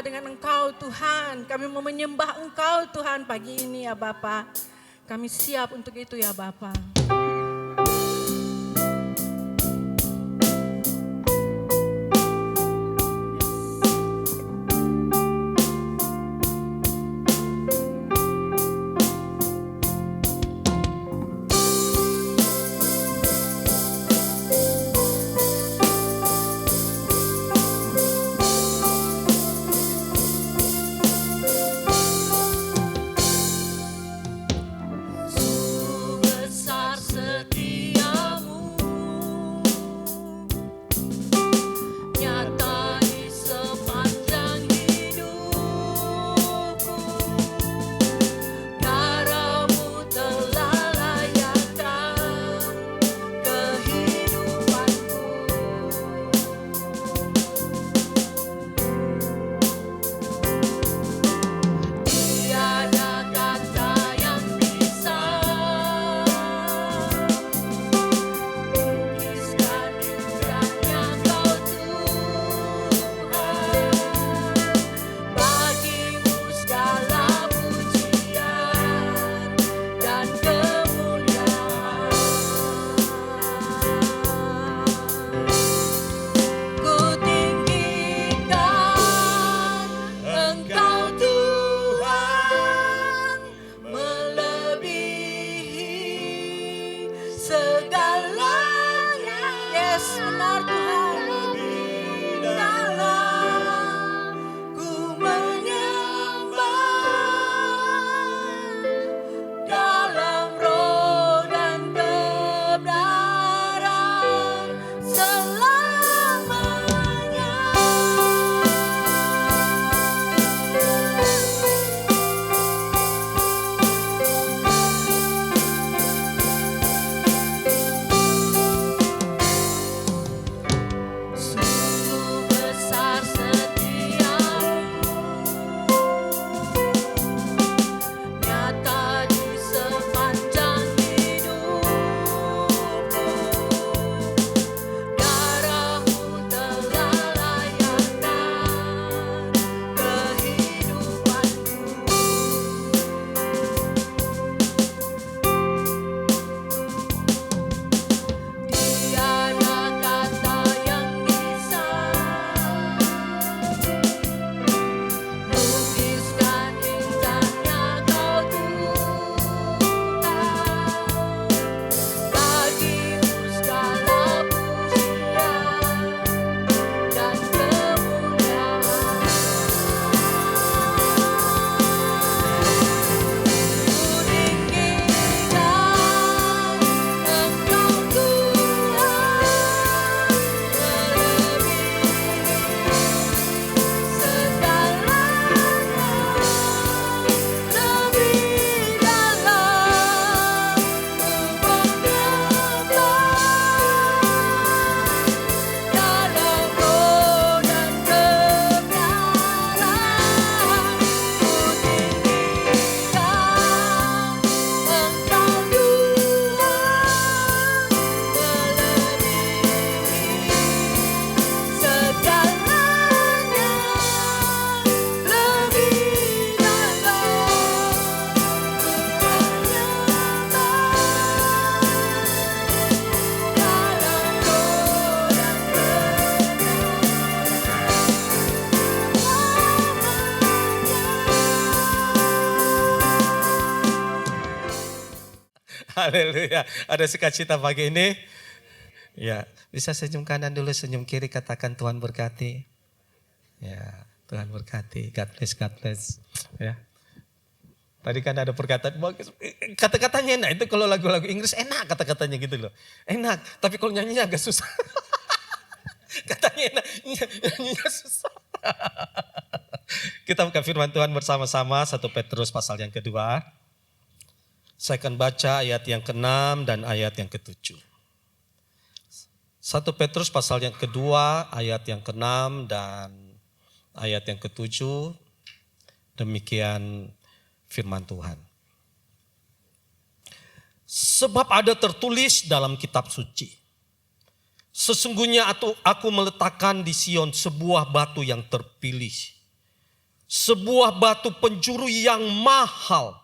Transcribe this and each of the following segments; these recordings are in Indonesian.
dengan Engkau Tuhan. Kami mau menyembah Engkau Tuhan pagi ini ya Bapa. Kami siap untuk itu ya Bapa. Haleluya. Ada sukacita pagi ini. Ya, bisa senyum kanan dulu, senyum kiri, katakan Tuhan berkati. Ya, Tuhan berkati. God bless, God bless. Ya. Tadi kan ada perkataan, kata-katanya enak. Itu kalau lagu-lagu Inggris enak kata-katanya gitu loh. Enak, tapi kalau nyanyinya agak susah. Katanya enak, nyanyinya susah. Kita buka firman Tuhan bersama-sama, 1 Petrus pasal yang kedua. Saya akan baca ayat yang ke-6 dan ayat yang ke-7. 1 Petrus pasal yang kedua, ayat yang ke-6 dan ayat yang ke-7. Demikian firman Tuhan. Sebab ada tertulis dalam kitab suci. Sesungguhnya aku meletakkan di Sion sebuah batu yang terpilih. sebuah batu penjuru yang mahal.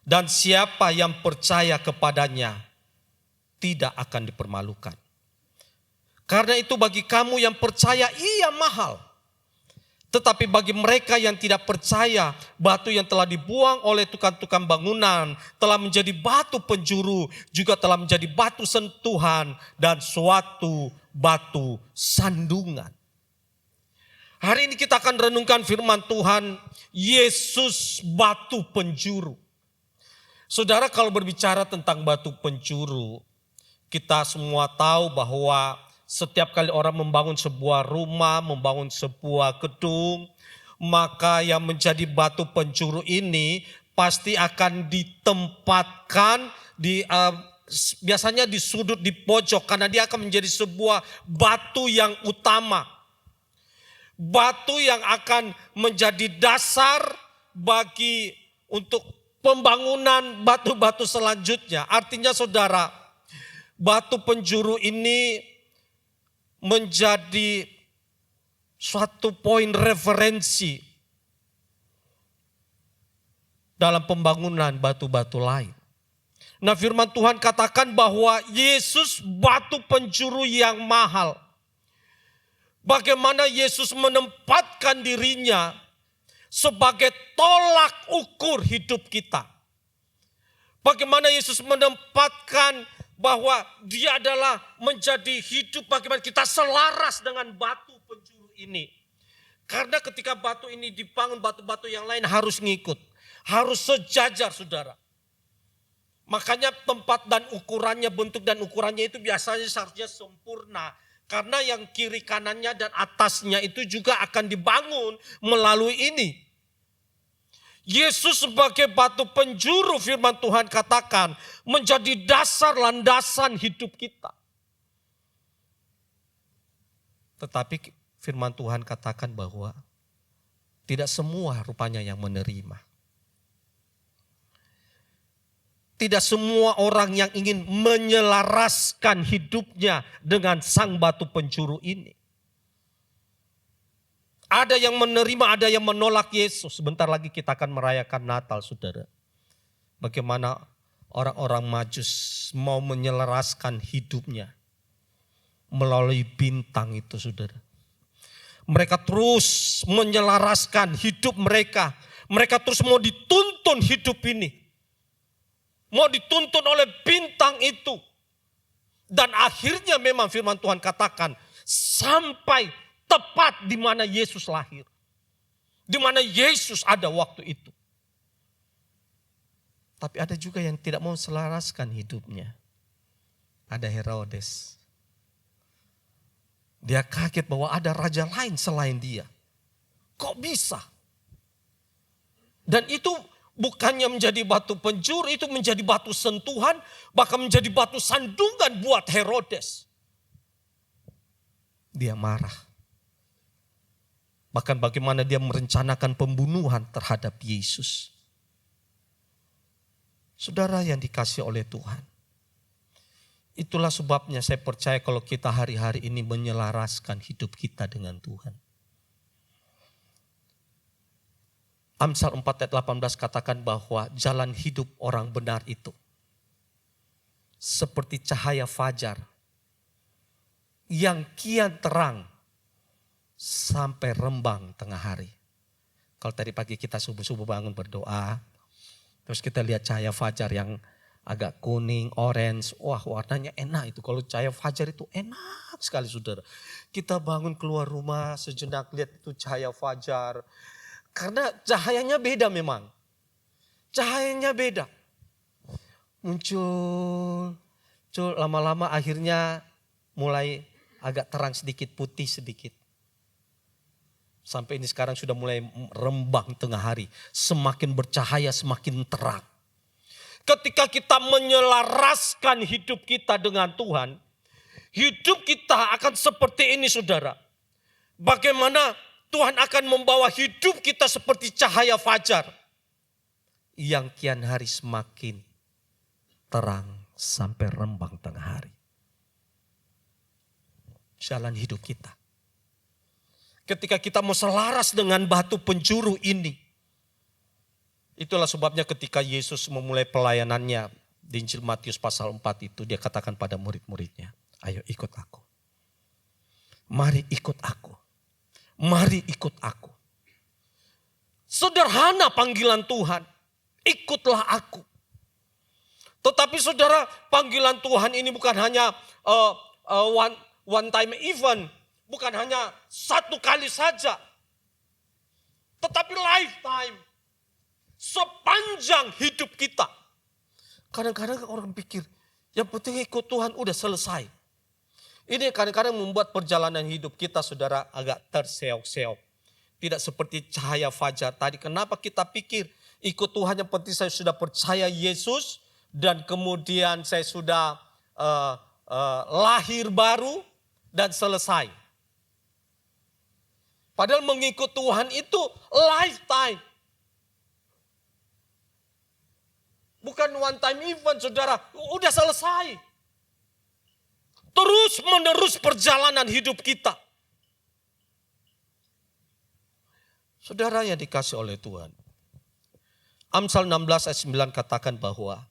Dan siapa yang percaya kepadanya tidak akan dipermalukan. Karena itu bagi kamu yang percaya ia mahal. Tetapi bagi mereka yang tidak percaya, batu yang telah dibuang oleh tukang-tukang bangunan telah menjadi batu penjuru, juga telah menjadi batu sentuhan dan suatu batu sandungan. Hari ini kita akan renungkan firman Tuhan, Yesus batu penjuru. Saudara, kalau berbicara tentang batu penjuru, kita semua tahu bahwa setiap kali orang membangun sebuah rumah, membangun sebuah gedung, maka yang menjadi batu penjuru ini pasti akan ditempatkan biasanya di sudut, di pojok, karena dia akan menjadi sebuah batu yang utama. Batu yang akan menjadi dasar bagi untuk pembangunan batu-batu selanjutnya. Artinya saudara, batu penjuru ini menjadi suatu poin referensi dalam pembangunan batu-batu lain. Nah, firman Tuhan katakan bahwa Yesus batu penjuru yang mahal. Bagaimana Yesus menempatkan dirinya sebagai tolak ukur hidup kita. Bagaimana Yesus menempatkan bahwa dia adalah menjadi hidup, bagaimana kita selaras dengan batu penjuru ini. Karena ketika batu ini dibangun, batu-batu yang lain harus ngikut. Harus sejajar, saudara. Makanya tempat dan ukurannya, bentuk dan ukurannya itu biasanya seharusnya sempurna. Karena yang kiri kanannya dan atasnya itu juga akan dibangun melalui ini. Yesus sebagai batu penjuru, firman Tuhan katakan, menjadi dasar landasan hidup kita. Tetapi firman Tuhan katakan bahwa tidak semua rupanya yang menerima. Tidak semua orang yang ingin menyelaraskan hidupnya dengan sang batu penjuru ini. Ada yang menerima, ada yang menolak Yesus. Sebentar lagi kita akan merayakan Natal, saudara. Bagaimana orang-orang Majus mau menyelaraskan hidupnya melalui bintang itu, saudara. Mereka terus menyelaraskan hidup mereka. Mereka terus mau dituntun hidup ini. Mau dituntun oleh bintang itu. Dan akhirnya memang firman Tuhan katakan, sampai tepat di mana Yesus lahir. Di mana Yesus ada waktu itu. Tapi ada juga yang tidak mau selaraskan hidupnya. Ada Herodes. Dia kaget bahwa ada raja lain selain dia. Kok bisa? Dan itu bukannya menjadi batu penjuru, itu menjadi batu sentuhan, bahkan menjadi batu sandungan buat Herodes. Dia marah. Bahkan bagaimana dia merencanakan pembunuhan terhadap Yesus. Saudara yang dikasihi oleh Tuhan. Itulah sebabnya saya percaya kalau kita hari-hari ini menyelaraskan hidup kita dengan Tuhan. Amsal 4 ayat 18 katakan bahwa jalan hidup orang benar itu seperti cahaya fajar yang kian terang sampai rembang tengah hari. Kalau tadi pagi kita subuh-subuh bangun berdoa, terus kita lihat cahaya fajar yang agak kuning, orange, wah warnanya enak itu. Kalau cahaya fajar itu enak sekali, saudara. Kita bangun keluar rumah sejenak lihat itu cahaya fajar. Karena cahayanya beda memang. Cahayanya beda. Muncul lama-lama akhirnya mulai agak terang sedikit, putih sedikit. Sampai ini sekarang sudah mulai rembang tengah hari. Semakin bercahaya, semakin terang. Ketika kita menyelaraskan hidup kita dengan Tuhan, hidup kita akan seperti ini, saudara. Bagaimana Tuhan akan membawa hidup kita seperti cahaya fajar yang kian hari semakin terang sampai rembang tengah hari. Jalan hidup kita. Ketika kita mau selaras dengan batu penjuru ini. Itulah sebabnya ketika Yesus memulai pelayanannya di Injil Matius pasal 4 itu dia katakan pada murid-muridnya, ayo ikut aku. Mari ikut aku. Mari ikut aku. Sederhana panggilan Tuhan. Ikutlah aku. Tetapi saudara, panggilan Tuhan ini bukan hanya one time event. Bukan hanya satu kali saja. Tetapi lifetime. Sepanjang hidup kita. Kadang-kadang orang pikir, yang penting ikut Tuhan udah selesai. Ini kadang-kadang membuat perjalanan hidup kita saudara agak terseok-seok. Tidak seperti cahaya fajar tadi. Kenapa kita pikir ikut Tuhan yang penting saya sudah percaya Yesus. Dan kemudian saya sudah lahir baru dan selesai. Padahal mengikut Tuhan itu lifetime. Bukan one time event saudara, udah selesai. Terus menerus perjalanan hidup kita. Saudara yang dikasih oleh Tuhan. Amsal 16 ayat 9 katakan bahwa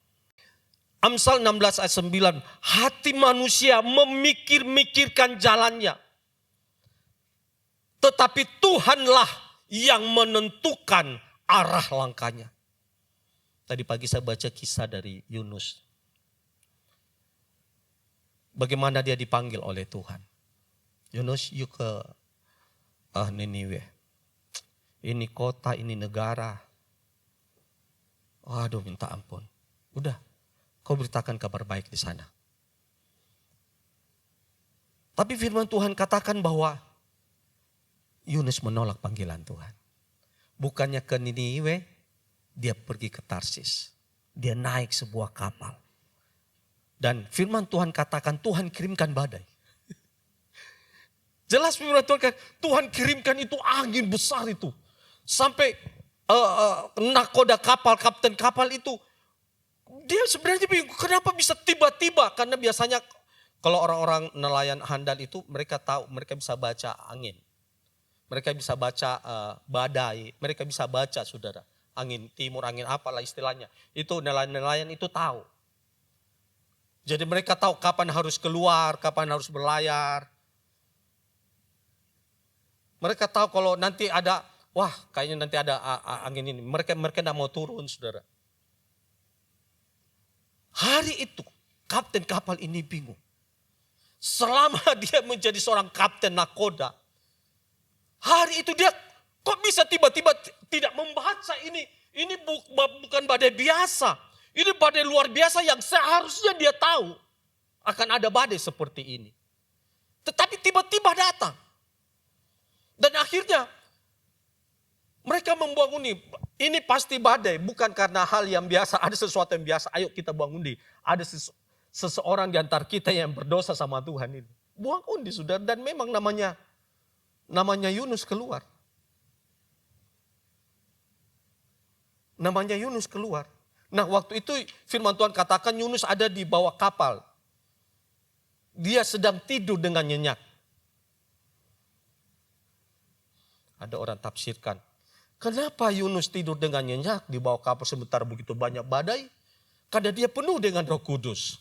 Amsal 16 ayat 9, hati manusia memikir-mikirkan jalannya. Tetapi Tuhanlah yang menentukan arah langkahnya. Tadi pagi saya baca kisah dari Yunus. Bagaimana dia dipanggil oleh Tuhan. Yunus, you ke Niniwe. Ini kota, ini negara. Waduh, minta ampun. Udah. Kau beritakan kabar baik di sana. Tapi firman Tuhan katakan bahwa Yunus menolak panggilan Tuhan. Bukannya ke Niniwe, dia pergi ke Tarsis. Dia naik sebuah kapal. Dan firman Tuhan katakan Tuhan kirimkan badai. Jelas firman Tuhan kirimkan itu angin besar itu. Sampai nakoda kapal, kapten kapal itu. Dia sebenarnya bingung kenapa bisa tiba-tiba. Karena biasanya kalau orang-orang nelayan handal itu mereka tahu, mereka bisa baca angin. Mereka bisa baca badai, mereka bisa baca saudara. Angin timur, angin apalah istilahnya. Itu nelayan-nelayan itu tahu. Jadi mereka tahu kapan harus keluar, kapan harus berlayar. Mereka tahu kalau nanti ada, wah kayaknya nanti ada angin ini. Mereka tidak mau turun saudara. Hari itu kapten kapal ini bingung. Selama dia menjadi seorang kapten nakoda. Hari itu dia kok bisa tiba-tiba tidak membaca ini. Ini bukan badai biasa. Ini badai luar biasa yang seharusnya dia tahu. Akan ada badai seperti ini. Tetapi tiba-tiba datang. Dan akhirnya mereka membangun ini pasti badai. Bukan karena hal yang biasa. Ada sesuatu yang biasa. Ayo kita buang undi. Ada seseorang di antara kita yang berdosa sama Tuhan ini. Buang undi saudara. Dan memang namanya Yunus keluar. Namanya Yunus keluar. Nah waktu itu firman Tuhan katakan Yunus ada di bawah kapal. Dia sedang tidur dengan nyenyak. Ada orang tafsirkan. Kenapa Yunus tidur dengan nyenyak di bawah kapal sementara begitu banyak badai? Karena dia penuh dengan Roh Kudus.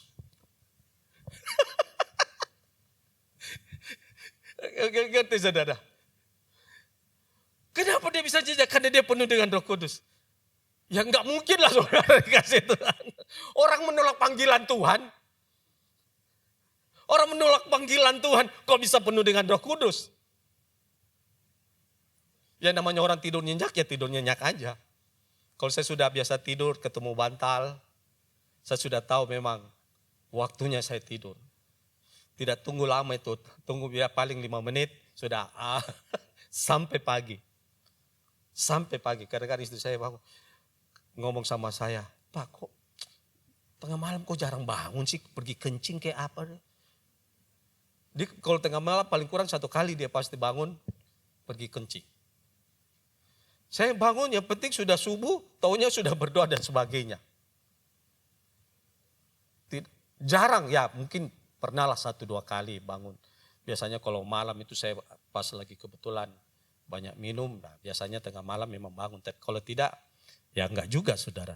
Ngerti saudara? Kenapa dia bisa jejak? Karena dia penuh dengan Roh Kudus. Ya enggak mungkin lah saudara dikasih Tuhan. Orang menolak panggilan Tuhan. Orang menolak panggilan Tuhan kok bisa penuh dengan Roh Kudus? Ya namanya orang tidur nyenyak ya tidur nyenyak aja. Kalau saya sudah biasa tidur ketemu bantal. Saya sudah tahu memang waktunya saya tidur. Tidak tunggu lama itu. Tunggu ya paling 5 menit sudah sampai pagi. Sampai pagi. Kadang-kadang istri saya ngomong sama saya. Pak kok tengah malam kok jarang bangun sih pergi kencing kayak apa. Dia kalau tengah malam paling kurang 1 kali dia pasti bangun pergi kencing. Saya bangun yang penting sudah subuh, taunya sudah berdoa dan sebagainya. Jarang ya mungkin pernahlah 1-2 kali bangun. Biasanya kalau malam itu saya pas lagi kebetulan banyak minum, nah biasanya tengah malam memang bangun. Tapi kalau tidak, ya enggak juga saudara.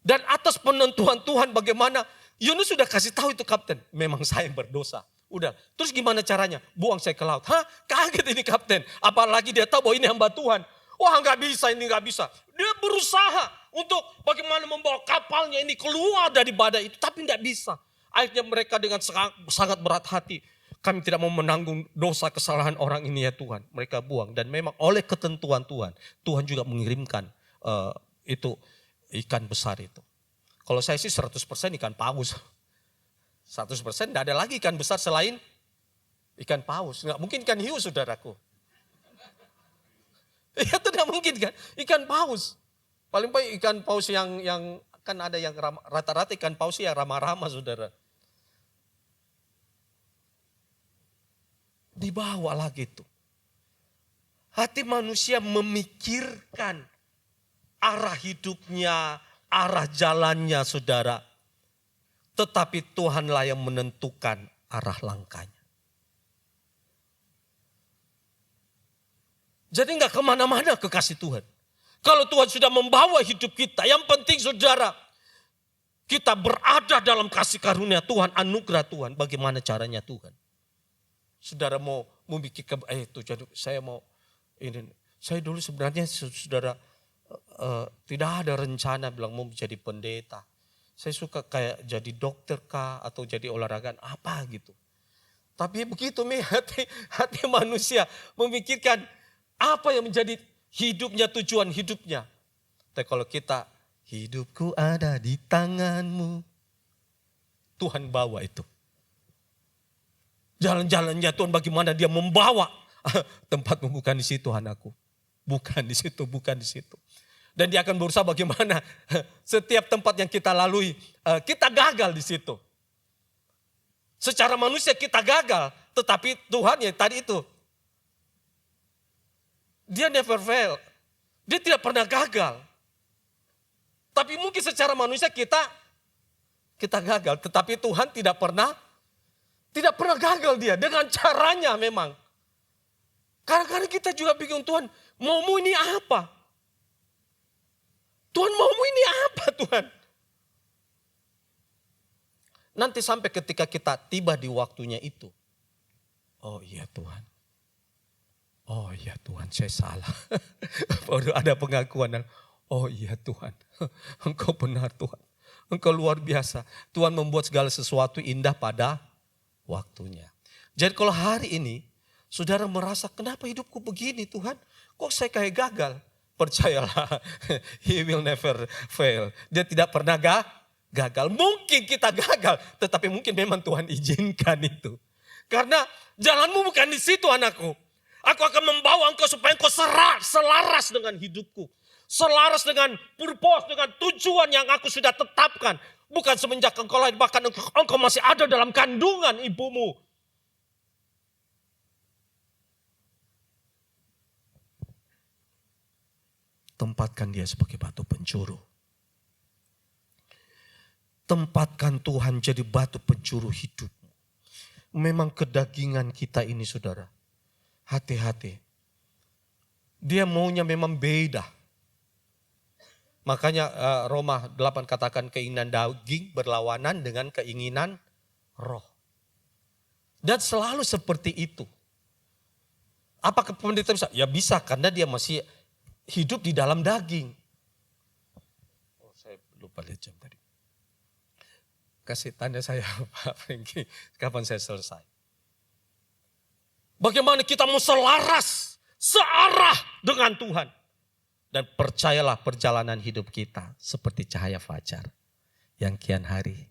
Dan atas penentuan Tuhan bagaimana, Yunus sudah kasih tahu itu kapten, memang saya yang berdosa. Udah, terus gimana caranya? Buang saya ke laut. Hah? Kaget ini kapten. Apalagi dia tahu bahwa ini hamba Tuhan. Wah nggak bisa, ini nggak bisa. Dia berusaha untuk bagaimana membawa kapalnya ini keluar dari badai itu. Tapi nggak bisa. Akhirnya mereka dengan sangat berat hati. Kami tidak mau menanggung dosa kesalahan orang ini ya Tuhan. Mereka buang. Dan memang oleh ketentuan Tuhan, Tuhan juga mengirimkan itu ikan besar itu. Kalau saya sih 100% ikan paus. 100% tidak ada lagi ikan besar selain ikan paus. Nggak mungkin ikan hiu saudaraku. Ya tidak mungkin kan. Ikan paus. Paling baik ikan paus yang kan ada yang rata-rata ikan paus yang ramah-ramah saudara. Dibawa lagi itu. Hati manusia memikirkan arah hidupnya, arah jalannya saudara. Tetapi Tuhanlah yang menentukan arah langkahnya. Jadi enggak kemana-mana kekasih Tuhan. Kalau Tuhan sudah membawa hidup kita, yang penting saudara, kita berada dalam kasih karunia Tuhan, anugerah Tuhan. Bagaimana caranya Tuhan? Saudara mau memikirkan, jadi saya mau ini. Saya dulu sebenarnya saudara tidak ada rencana bilang mau menjadi pendeta. Saya suka kayak jadi dokter kah atau jadi olahraga apa gitu. Tapi begitu hati manusia memikirkan apa yang menjadi hidupnya, tujuan hidupnya. Tapi kalau kita, hidupku ada di tanganmu. Tuhan bawa itu. Jalan-jalannya Tuhan bagaimana dia membawa. Tempatmu bukan di situ anakku. Bukan di situ, bukan di situ. Dan dia akan berusaha bagaimana setiap tempat yang kita lalui, kita gagal di situ. Secara manusia kita gagal, tetapi Tuhan ya tadi itu. Dia never fail. Dia tidak pernah gagal. Tapi mungkin secara manusia kita gagal, tetapi Tuhan tidak pernah gagal dia dengan caranya memang. Kadang-kadang kita juga bingung, Tuhan maumu ini apa? Tuhan maumu ini apa Tuhan? Nanti sampai ketika kita tiba di waktunya itu. Oh iya Tuhan. Oh iya Tuhan saya salah. Baru ada pengakuan. Oh iya Tuhan. Engkau benar Tuhan. Engkau luar biasa. Tuhan membuat segala sesuatu indah pada waktunya. Jadi kalau hari ini saudara merasa kenapa hidupku begini Tuhan? Kok saya kayak gagal? Percayalah, He will never fail. Dia tidak pernah gagal. Mungkin kita gagal, tetapi mungkin memang Tuhan izinkan itu. Karena jalanmu bukan di situ anakku. Aku akan membawa engkau supaya engkau selaras dengan hidupku. Selaras dengan purpose, dengan tujuan yang aku sudah tetapkan. Bukan semenjak engkau lahir, bahkan engkau masih ada dalam kandungan ibumu. Tempatkan dia sebagai batu pencuru. Tempatkan Tuhan jadi batu pencuru hidupmu. Memang kedagingan kita ini saudara. Hati-hati. Dia maunya memang beda. Makanya Roma 8 katakan keinginan daging berlawanan dengan keinginan roh. Dan selalu seperti itu. Apakah pendeta bisa? Ya bisa karena dia masih hidup di dalam daging. Oh, saya lupa lihat jam tadi. Kasih tanda saya Pak Franky, kapan saya selesai. Bagaimana kita mau selaras, searah dengan Tuhan. Dan percayalah perjalanan hidup kita seperti cahaya fajar. Yang kian hari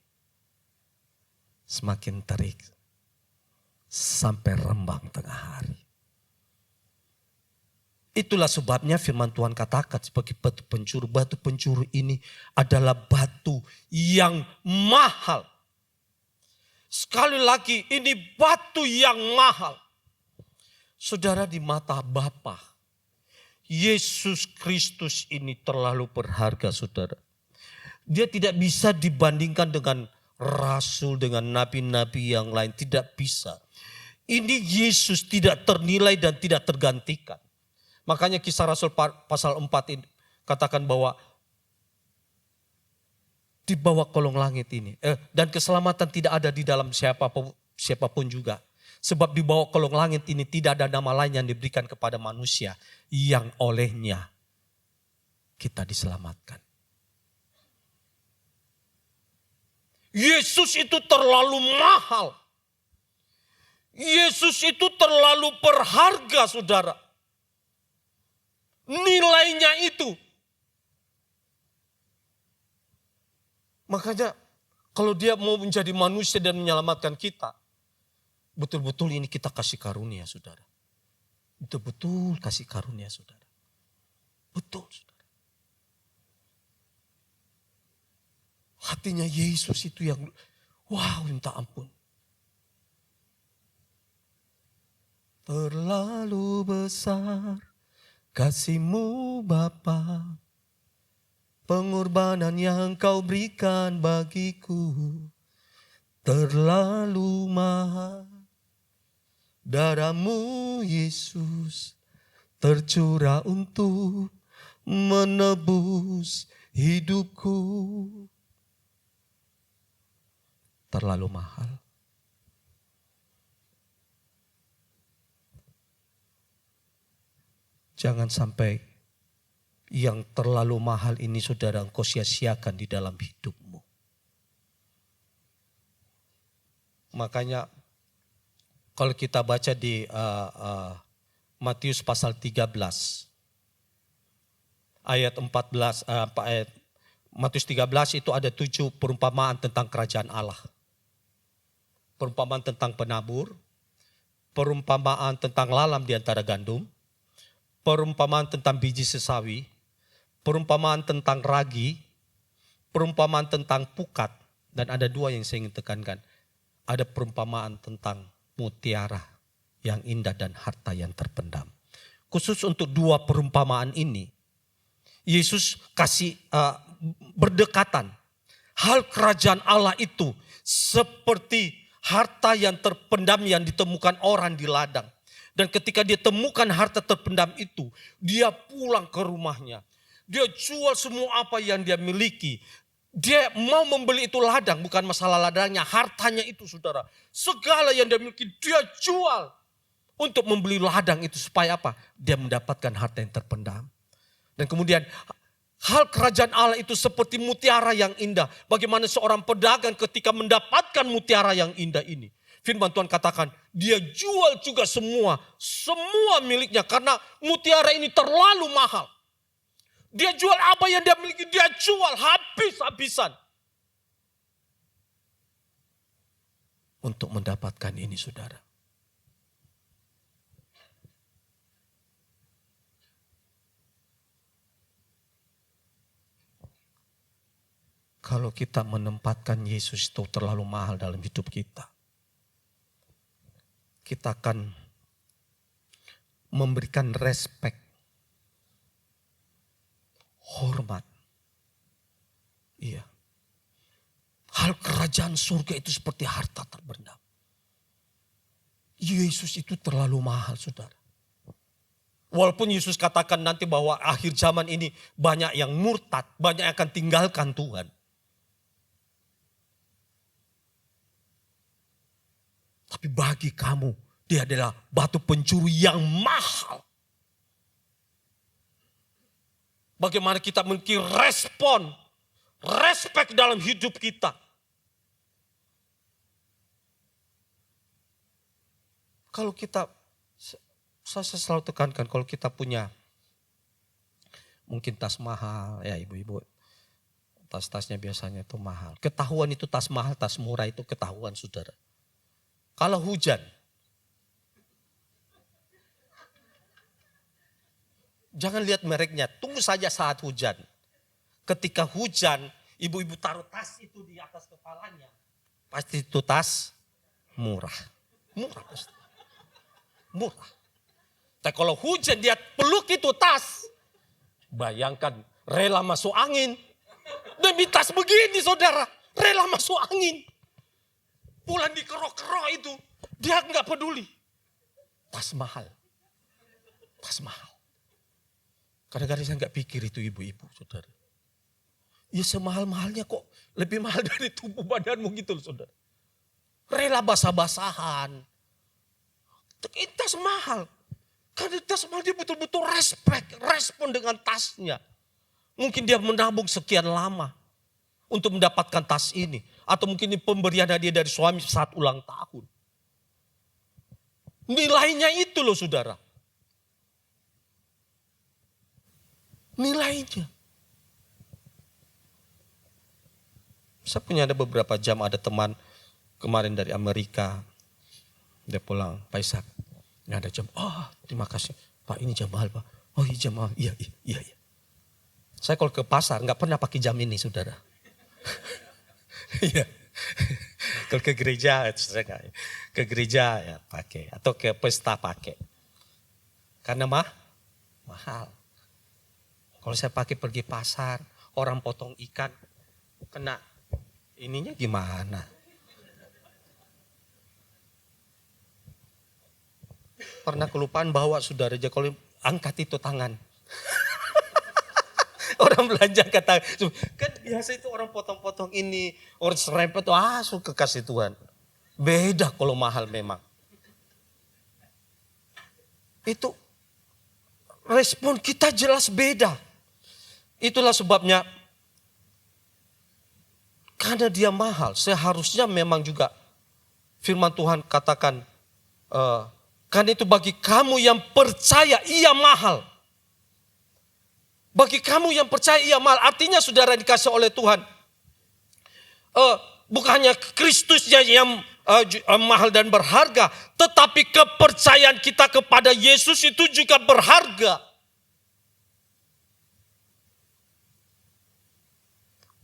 semakin terik sampai rembang tengah hari. Itulah sebabnya firman Tuhan katakan sebagai batu pencuru. Batu pencuru ini adalah batu yang mahal. Sekali lagi ini batu yang mahal. Saudara di mata Bapa, Yesus Kristus ini terlalu berharga saudara. Dia tidak bisa dibandingkan dengan rasul, dengan nabi-nabi yang lain. Tidak bisa. Ini Yesus tidak ternilai dan tidak tergantikan. Makanya Kisah Rasul pasal 4 ini katakan bahwa di bawah kolong langit ini. Dan keselamatan tidak ada di dalam siapapun juga. Sebab di bawah kolong langit ini tidak ada nama lain yang diberikan kepada manusia yang olehnya kita diselamatkan. Yesus itu terlalu mahal. Yesus itu terlalu berharga, saudara. Nilainya itu. Makanya kalau dia mau menjadi manusia dan menyelamatkan kita, betul-betul ini kita kasih karunia, saudara. Betul-betul kasih karunia, saudara. Betul, saudara. Hatinya Yesus itu yang, wow, minta ampun. Terlalu besar kasih-Mu Bapa, pengorbanan yang Kau berikan bagiku terlalu mahal. Darah-Mu Yesus tercurah untuk menebus hidupku. Terlalu mahal. Jangan sampai yang terlalu mahal ini, saudara, engkau sia-siakan di dalam hidupmu. Makanya kalau kita baca di Matius pasal 13 ayat 14, Matius 13 itu ada 7 perumpamaan tentang kerajaan Allah. Perumpamaan tentang penabur, perumpamaan tentang lalam di antara gandum, perumpamaan tentang biji sesawi, perumpamaan tentang ragi, perumpamaan tentang pukat, dan ada 2 yang saya ingin tekankan. Ada perumpamaan tentang mutiara yang indah dan harta yang terpendam. Khusus untuk 2 perumpamaan ini, Yesus kasih berdekatan. Hal kerajaan Allah itu seperti harta yang terpendam yang ditemukan orang di ladang. Dan ketika dia temukan harta terpendam itu, dia pulang ke rumahnya. Dia jual semua apa yang dia miliki. Dia mau membeli itu ladang, bukan masalah ladangnya, hartanya itu, saudara. Segala yang dia miliki dia jual untuk membeli ladang itu supaya apa? Dia mendapatkan harta yang terpendam. Dan kemudian hal kerajaan Allah itu seperti mutiara yang indah. Bagaimana seorang pedagang ketika mendapatkan mutiara yang indah ini. Firman Tuhan katakan, dia jual juga semua miliknya karena mutiara ini terlalu mahal. Dia jual apa yang dia miliki, dia jual habis-habisan. Untuk mendapatkan ini, saudara. Kalau kita menempatkan Yesus itu terlalu mahal dalam hidup kita, kita akan memberikan respek, hormat. Iya. Hal kerajaan surga itu seperti harta terpendam. Yesus itu terlalu mahal, saudara. Walaupun Yesus katakan nanti bahwa akhir zaman ini banyak yang murtad, banyak yang akan tinggalkan Tuhan. Tapi bagi kamu, dia adalah batu pencuri yang mahal. Bagaimana kita memiliki respek dalam hidup kita. Kalau kita, saya selalu tekankan kalau kita punya mungkin tas mahal, ya ibu-ibu, tas-tasnya biasanya itu mahal. Ketahuan itu tas mahal, tas murah itu ketahuan, saudara. Kalau hujan, jangan lihat mereknya, tunggu saja saat hujan. Ketika hujan, ibu-ibu taruh tas itu di atas kepalanya. Pasti itu tas murah. Murah pasti. Murah. Tapi kalau hujan dia peluk itu tas. Bayangkan rela masuk angin. Demi tas begini, saudara. Rela masuk angin. Pulang di kerok-kerok itu. Dia enggak peduli. tas mahal. Tas mahal. Kadang-kadang saya nggak pikir itu ibu-ibu, saudara. Ya semahal-mahalnya kok lebih mahal dari tubuh badanmu gitu loh, saudara. Rela basah-basahan. Itu tas mahal. Karena tas mahal dia betul-betul respon dengan tasnya. Mungkin dia menabung sekian lama untuk mendapatkan tas ini. Atau mungkin ini pemberian hadiah dari suami saat ulang tahun. Nilainya itu loh, saudara. Nilainya. Saya punya ada beberapa jam, ada teman kemarin dari Amerika. Dia pulang, Pak Ishak, ini ada jam. Oh, terima kasih. Pak, ini jam mahal, Pak. Oh, iya jam mahal. Iya. Saya kalau ke pasar nggak pernah pakai jam ini, saudara. Iya. Kalau ke gereja, saya nggak. Ke gereja ya pakai. Atau ke pesta pakai. Karena mahal. Kalau saya pakai pergi pasar, orang potong ikan, kena ininya gimana? Pernah kelupaan bawa, saudara, aja kalau angkat itu tangan. Orang belanja kata, kan biasa itu orang potong-potong ini, orang serempet, suka kasih Tuhan. Beda kalau mahal memang. Itu respon kita jelas beda. Itulah sebabnya, karena dia mahal, seharusnya memang juga firman Tuhan katakan, karena itu bagi kamu yang percaya ia mahal. Bagi kamu yang percaya ia mahal, artinya saudara dikasih oleh Tuhan. Bukannya Kristusnya yang mahal dan berharga, tetapi kepercayaan kita kepada Yesus itu juga berharga.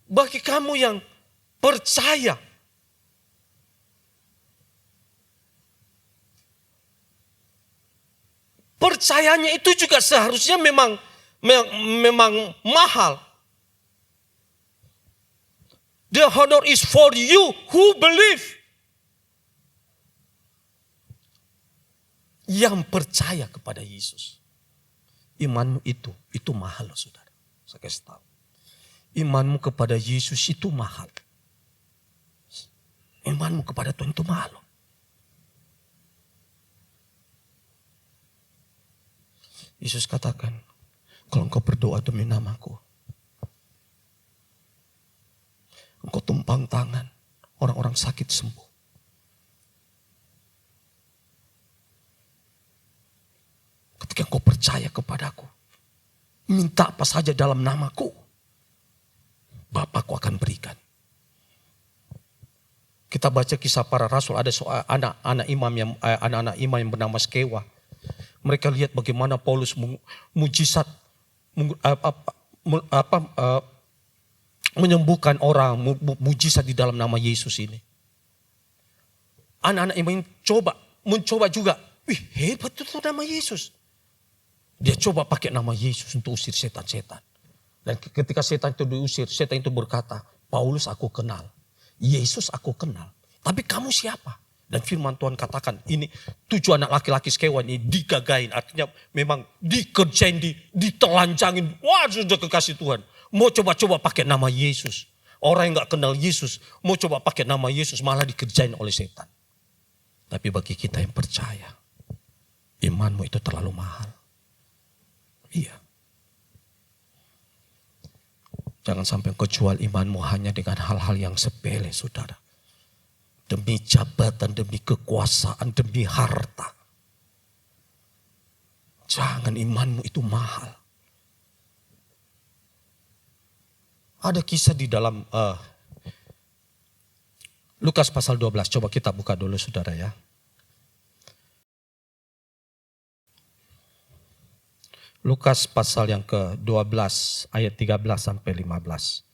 Bagi kamu yang percaya, percayanya itu juga seharusnya memang mahal. The honor is for you who believe. Yang percaya kepada Yesus. Imanmu itu mahal, saudara. Saya kasih tahu. Imanmu kepada Yesus itu mahal. Imanmu kepada Tuhan itu mahal. Yesus katakan, kalau engkau berdoa demi namaku, engkau tumpang tangan, orang-orang sakit sembuh. Ketika engkau percaya kepadaku, minta apa saja dalam namaku, Bapakku akan berikan. Kita baca kisah para rasul, ada anak-anak imam yang bernama Skewa. Mereka lihat bagaimana Paulus mujizat menyembuhkan orang, mujizat di dalam nama Yesus ini. Anak-anak imam mencoba juga. Wih, hebat itu nama Yesus. Dia coba pakai nama Yesus untuk usir setan-setan. Dan ketika setan itu diusir, setan itu berkata, Paulus aku kenal, Yesus aku kenal, tapi kamu siapa? Dan firman Tuhan katakan, ini 7 anak laki-laki Skewa ini digagain, artinya memang dikerjain, ditelanjangin. Wah, sudah kekasih Tuhan. Mau coba-coba pakai nama Yesus. Orang yang gak kenal Yesus, mau coba pakai nama Yesus, malah dikerjain oleh setan. Tapi bagi kita yang percaya, imanmu itu terlalu mahal. Iya. Jangan sampai kau jual imanmu hanya dengan hal-hal yang sepele, saudara. Demi jabatan, demi kekuasaan, demi harta. Jangan, imanmu itu mahal. Ada kisah di dalam Lukas pasal 12. Coba kita buka dulu, saudara ya. Lukas pasal yang ke-12 ayat 13 sampai 15.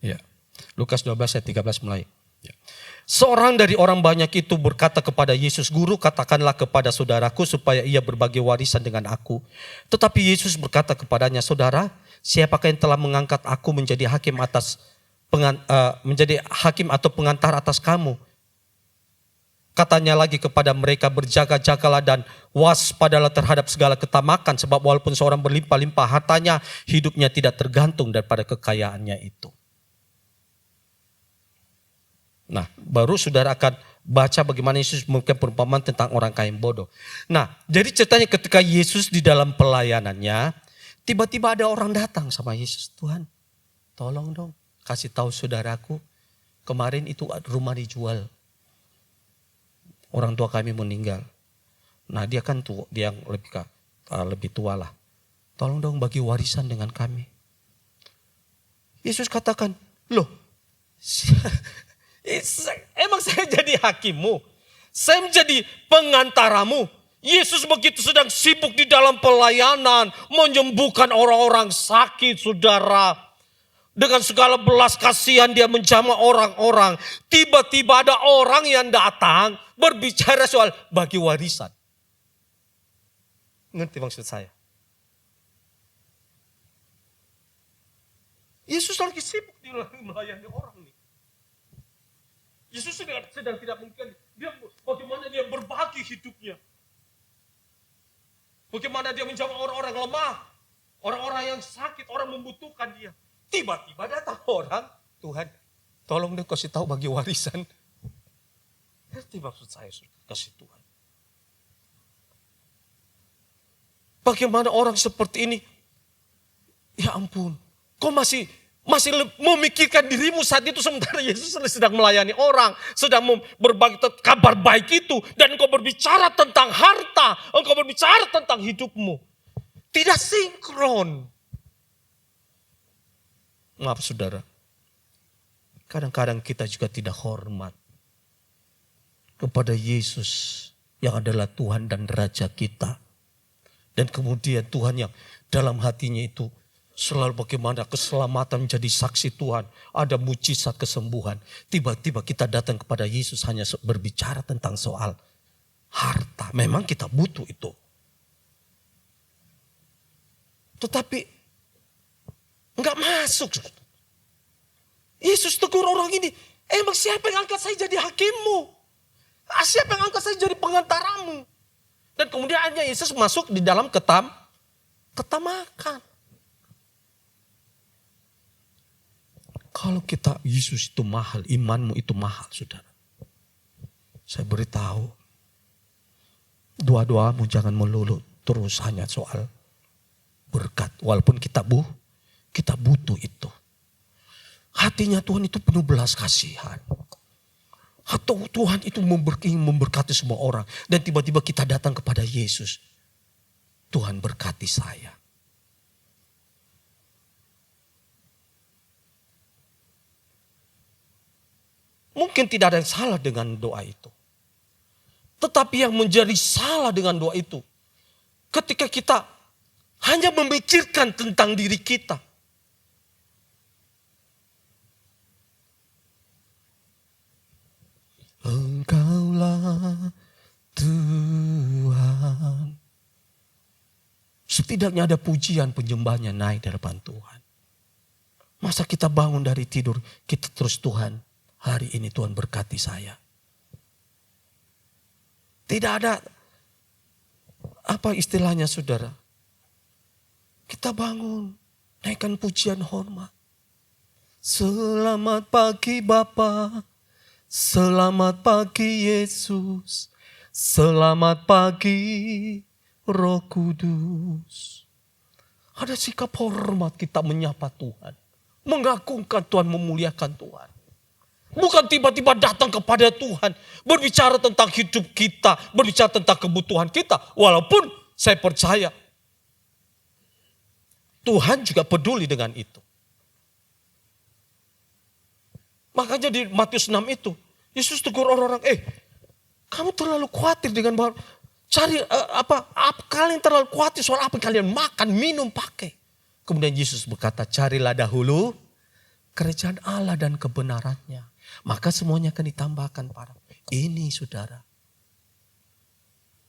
Ya. Lukas 12 ayat 13 mulai. Ya. Seorang dari orang banyak itu berkata kepada Yesus, Guru, katakanlah kepada saudaraku supaya ia berbagi warisan dengan aku. Tetapi Yesus berkata kepadanya, Saudara, siapakah yang telah mengangkat aku menjadi hakim atau pengantar atas kamu? Katanya lagi kepada mereka, berjaga-jagalah dan waspadalah terhadap segala ketamakan. Sebab walaupun seorang berlimpah-limpah hartanya, hidupnya tidak tergantung daripada kekayaannya itu. Nah, baru saudara akan baca bagaimana Yesus memberikan perumpamaan tentang orang kaya yang bodoh. Nah, jadi ceritanya ketika Yesus di dalam pelayanannya, tiba-tiba ada orang datang sama Yesus. Tuhan, tolong dong kasih tahu saudaraku, kemarin itu rumah dijual. Orang tua kami meninggal. Nah dia kan tua, dia yang lebih tua lah. Tolong dong bagi warisan dengan kami. Yesus katakan, loh emang saya jadi hakimmu? Saya menjadi pengantaramu. Yesus begitu sedang sibuk di dalam pelayanan, menyembuhkan orang-orang sakit, saudara. Dengan segala belas kasihan dia menjamah orang-orang. Tiba-tiba ada orang yang datang berbicara soal bagi warisan. Ngerti maksud saya? Yesus lagi sibuk di melayani orang nih. Yesus sedang tidak mungkin. Bagaimana dia berbagi hidupnya. Bagaimana dia menjamah orang-orang lemah. Orang-orang yang sakit, orang membutuhkan dia. Tiba-tiba datang orang, Tuhan tolong deh kasih tahu bagi warisan. Ngerti maksud saya, kasih Tuhan. Bagaimana orang seperti ini? Ya ampun, kau masih memikirkan dirimu saat itu sementara Yesus sedang melayani orang, sedang berbagi kabar baik itu, dan engkau berbicara tentang harta, engkau berbicara tentang hidupmu. Tidak sinkron. Maaf saudara, kadang-kadang kita juga tidak hormat kepada Yesus yang adalah Tuhan dan Raja kita. Dan kemudian Tuhan yang dalam hatinya itu selalu bagaimana keselamatan menjadi saksi Tuhan. Ada mujizat kesembuhan. Tiba-tiba kita datang kepada Yesus hanya berbicara tentang soal harta. Memang kita butuh itu. Tetapi enggak masuk. Yesus tegur orang ini. Emang siapa yang angkat saya jadi hakimmu? Siapa yang angkat saya jadi pengantaramu? Dan kemudian akhirnya Yesus masuk di dalam ketamakan. Kalau kita, Yesus itu mahal, imanmu itu mahal saudara. Saya beritahu, doa-doamu jangan melulu terus hanya soal berkat. Walaupun kita butuh itu. Hatinya Tuhan itu penuh belas kasihan. Atau Tuhan itu memberkati semua orang. Dan tiba-tiba kita datang kepada Yesus. Tuhan berkati saya. Mungkin tidak ada yang salah dengan doa itu. Tetapi yang menjadi salah dengan doa itu. Ketika kita hanya memikirkan tentang diri kita. Engkaulah Tuhan. Setidaknya ada pujian penyembahnya naik dari hadapan Tuhan. Masa kita bangun dari tidur, kita terus Tuhan, hari ini Tuhan berkati saya. Tidak ada apa istilahnya saudara. Kita bangun, naikkan pujian hormat. Selamat pagi Bapa, selamat pagi Yesus, selamat pagi Roh Kudus. Ada sikap hormat kita menyapa Tuhan. Mengagungkan Tuhan, memuliakan Tuhan. Bukan tiba-tiba datang kepada Tuhan. Berbicara tentang hidup kita. Berbicara tentang kebutuhan kita. Walaupun saya percaya Tuhan juga peduli dengan itu. Makanya di Matius 6 itu. Yesus tegur orang-orang. Kamu terlalu khawatir dengan cari kalian terlalu khawatir soal apa kalian makan, minum, pakai. Kemudian Yesus berkata, carilah dahulu kerajaan Allah dan kebenarannya. Maka semuanya akan ditambahkan padamu. Ini saudara.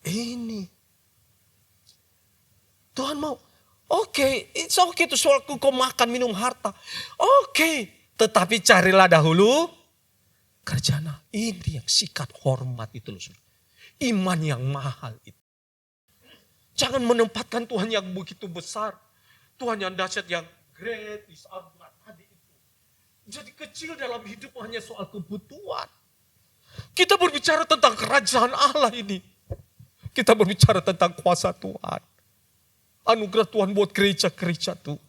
Ini. Tuhan mau. It's okay itu soal kau makan, minum, harta. Tetapi carilah dahulu Kerjaan Allah. Ini yang sikat hormat itu loh. Iman yang mahal itu. Jangan menempatkan Tuhan yang begitu besar. Tuhan yang dahsyat, yang great is our God. Tadi itu. Jadi kecil dalam hidup hanya soal kebutuhan. Kita berbicara tentang kerajaan Allah ini. Kita berbicara tentang kuasa Tuhan. Anugerah Tuhan buat gereja-gereja Tuhan.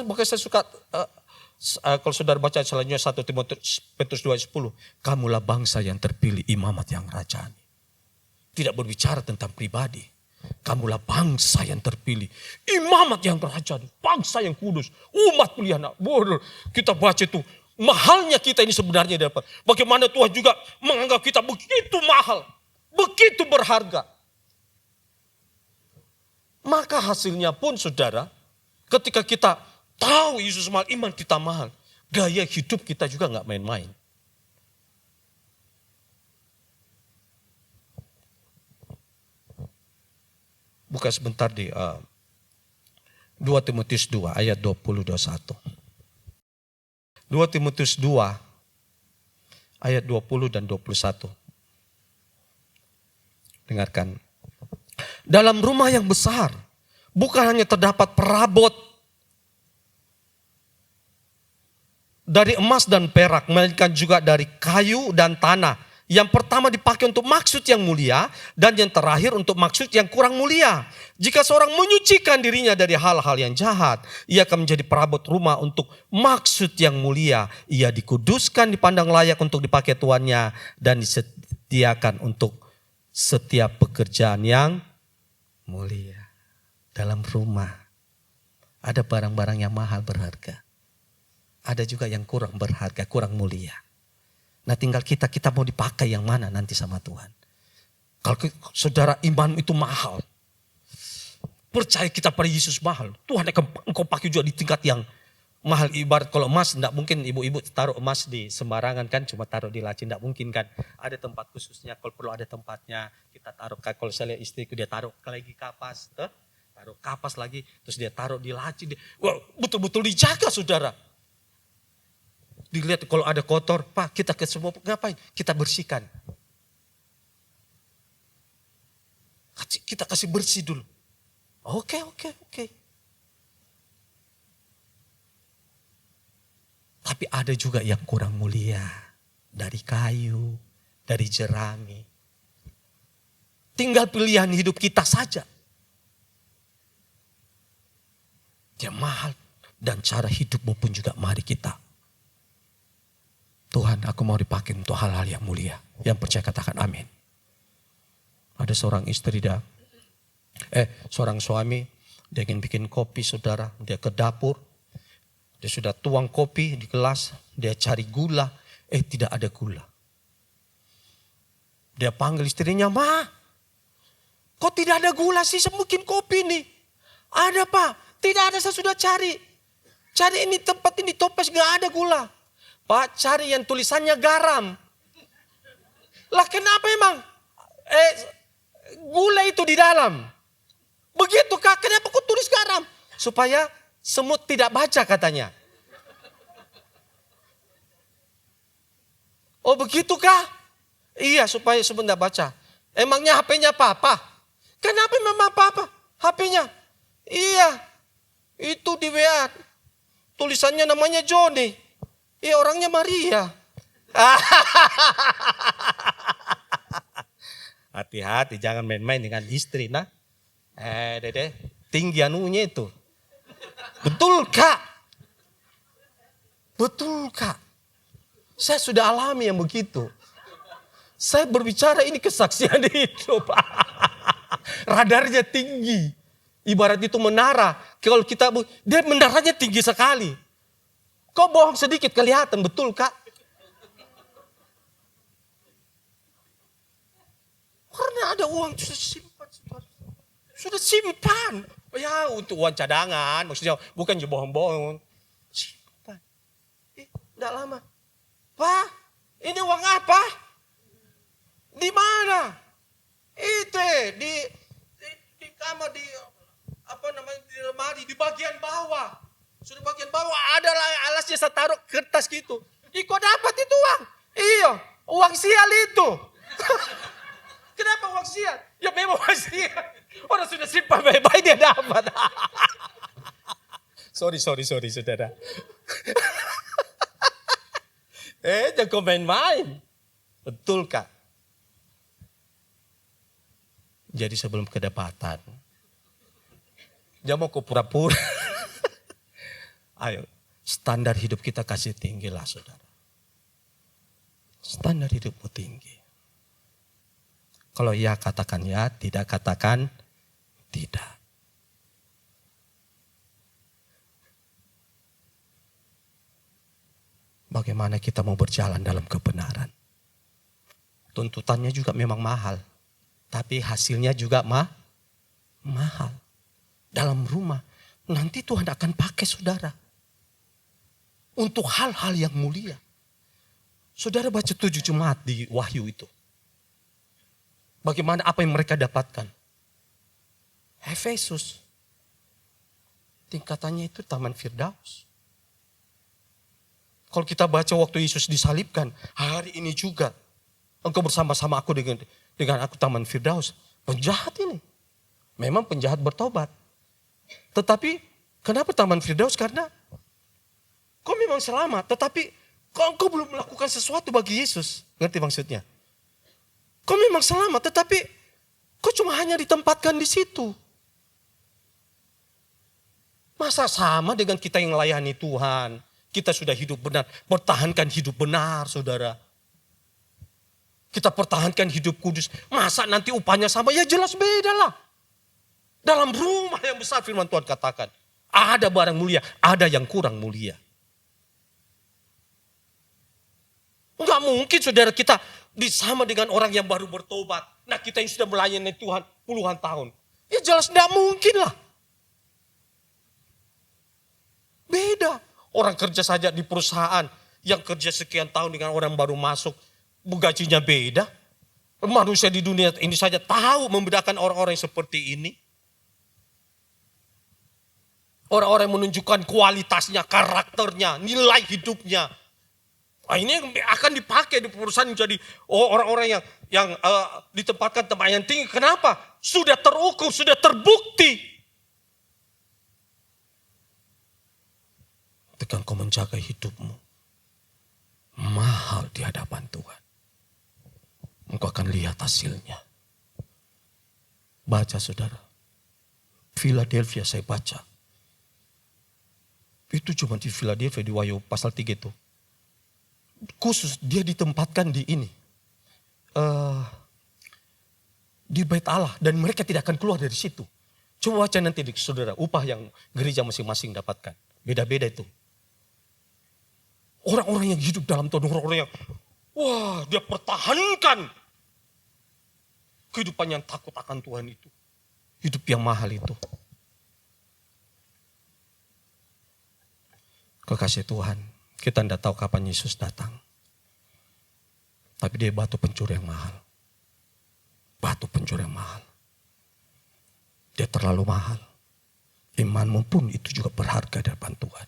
Makanya saya suka, kalau saudara baca selanjutnya 1 Petrus 2:10. Kamulah bangsa yang terpilih, imamat yang rajani. Tidak berbicara tentang pribadi. Kamulah bangsa yang terpilih, imamat yang rajani, bangsa yang kudus, umat pilihan. Kita baca itu, mahalnya kita ini sebenarnya dapat. Bagaimana Tuhan juga menganggap kita begitu mahal, begitu berharga. Maka hasilnya pun saudara, ketika kita tahu Yesus mahal, iman kita mahal, gaya hidup kita juga gak main-main. Buka sebentar di 2 Timotius 2 ayat 20-21. 2 Timotius 2 ayat 20 dan 21. Dengarkan. Dalam rumah yang besar bukan hanya terdapat perabot dari emas dan perak, melainkan juga dari kayu dan tanah. Yang pertama dipakai untuk maksud yang mulia, dan yang terakhir untuk maksud yang kurang mulia. Jika seorang menyucikan dirinya dari hal-hal yang jahat, ia akan menjadi perabot rumah untuk maksud yang mulia. Ia dikuduskan, dipandang layak untuk dipakai tuannya, dan disediakan untuk setiap pekerjaan yang mulia. Dalam rumah ada barang-barang yang mahal berharga. Ada juga yang kurang berharga, kurang mulia. Nah tinggal kita mau dipakai yang mana nanti sama Tuhan. Kalau saudara iman itu mahal. Percaya kita pada Yesus mahal. Tuhan akan engkau pakai juga di tingkat yang mahal. Ibarat kalau emas, tidak mungkin ibu-ibu taruh emas di sembarangan kan. Cuma taruh di laci, tidak mungkin kan. Ada tempat khususnya, kalau perlu ada tempatnya. Kita taruh, kalau saya lihat istriku dia taruh lagi kapas. Taruh kapas lagi, terus dia taruh di laci. Wah, betul-betul dijaga saudara. Dilihat kalau ada kotor, Pak kita ke semua ngapain? Kita bersihkan. Kita kasih bersih dulu. Oke. Tapi ada juga yang kurang mulia. Dari kayu, dari jerami. Tinggal pilihan hidup kita saja. Dia mahal. Dan cara hidupmu pun juga mari kita. Tuhan, aku mau dipakai untuk hal-hal yang mulia. Yang percaya katakan amin. Ada seorang istri seorang suami, dia ingin bikin kopi saudara. Dia ke dapur, dia sudah tuang kopi di gelas, dia cari gula, tidak ada gula. Dia panggil istrinya, Ma, kok tidak ada gula sih, saya bikin kopi nih. Ada Pak, tidak ada, saya sudah cari. Cari ini tempat ini toples, gak ada gula. Pak, cari yang tulisannya garam. Lah kenapa emang? Gula itu di dalam. Begitu Kak, kenapa kau tulis garam? Supaya semut tidak baca katanya. Oh begitu Kak? Iya, supaya semut tidak baca. Emangnya HP-nya Papa? Kenapa memang Papa HP-nya? Iya, itu di WA. Tulisannya namanya Joni. Orangnya Maria. Hati-hati jangan main-main dengan istri nah. Dede, tinggi anunya itu. Betul Kak. Betul Kak. Saya sudah alami yang begitu. Saya berbicara ini kesaksian hidup. Radarnya tinggi. Ibarat itu menara. Kalau kita, dia menaranya tinggi sekali. Kok bohong sedikit kelihatan, betul Kak? Karena ada uang sudah simpan. Sudah simpan. Ya untuk uang cadangan, maksudnya bukan bohong-bohong. Simpan. Tidak lama. Pak, ini uang apa? Di mana? Itu di kamar, di lemari, di bagian bawah. Sudah bagian bawah ada lah alasnya, saya taruh kertas gitu. Iko dapat itu uang. Iya, uang sial itu. Kenapa uang sial? Ya memang uang sial. Orang sudah simpan baik-baik dia dapat. Sorry saudara. Jangan main-main. Betul Kak. Jadi sebelum kedapatan, jangan mau ke pura-pura. Ayo, standar hidup kita kasih tinggi lah saudara. Standar hidupmu tinggi. Kalau ya katakan ya, tidak katakan tidak. Bagaimana kita mau berjalan dalam kebenaran? Tuntutannya juga memang mahal. Tapi hasilnya juga mahal. Dalam rumah, nanti Tuhan akan pakai saudara. Untuk hal-hal yang mulia. Saudara baca 7 jemaat di Wahyu itu. Bagaimana apa yang mereka dapatkan? Efesus. Tingkatannya itu Taman Firdaus. Kalau kita baca waktu Yesus disalibkan, hari ini juga engkau bersama-sama aku dengan aku Taman Firdaus. Penjahat ini. Memang penjahat bertobat. Tetapi kenapa Taman Firdaus? Karena kau memang selamat. Tetapi kau belum melakukan sesuatu bagi Yesus. Ngerti maksudnya? Kau memang selamat. Tetapi kau cuma hanya ditempatkan di situ. Masa sama dengan kita yang melayani Tuhan. Kita sudah hidup benar. Pertahankan hidup benar saudara. Kita pertahankan hidup kudus. Masa nanti upahnya sama? Ya jelas beda lah. Dalam rumah yang besar firman Tuhan katakan. Ada barang mulia, ada yang kurang mulia. Enggak mungkin saudara kita sama dengan orang yang baru bertobat. Nah kita yang sudah melayani Tuhan puluhan tahun. Ya jelas enggak mungkin lah. Beda. Orang kerja saja di perusahaan yang kerja sekian tahun dengan orang baru masuk. Gajinya beda. Manusia di dunia ini saja tahu membedakan orang-orang yang seperti ini. Orang-orang yang menunjukkan kualitasnya, karakternya, nilai hidupnya. Nah, ini akan dipakai di perusahaan menjadi orang-orang yang ditempatkan tempat yang tinggi. Kenapa? Sudah terukur, sudah terbukti. Ketika kau menjaga hidupmu, mahal di hadapan Tuhan. Engkau akan lihat hasilnya. Baca saudara. Philadelphia saya baca. Itu cuma di Philadelphia di Wahyu pasal 3 itu. Khusus dia ditempatkan di ini. Di bait Allah. Dan mereka tidak akan keluar dari situ. Coba baca nanti saudara. Upah yang gereja masing-masing dapatkan. Beda-beda itu. Orang-orang yang hidup dalam Tuhan. Orang-orang yang dia pertahankan. Kehidupan yang takut akan Tuhan itu. Hidup yang mahal itu. Kekasih Tuhan, kita tidak tahu kapan Yesus datang. Tapi dia batu pencuri yang mahal. Batu pencuri yang mahal. Dia terlalu mahal. Imanmu pun itu juga berharga di hadapan Tuhan.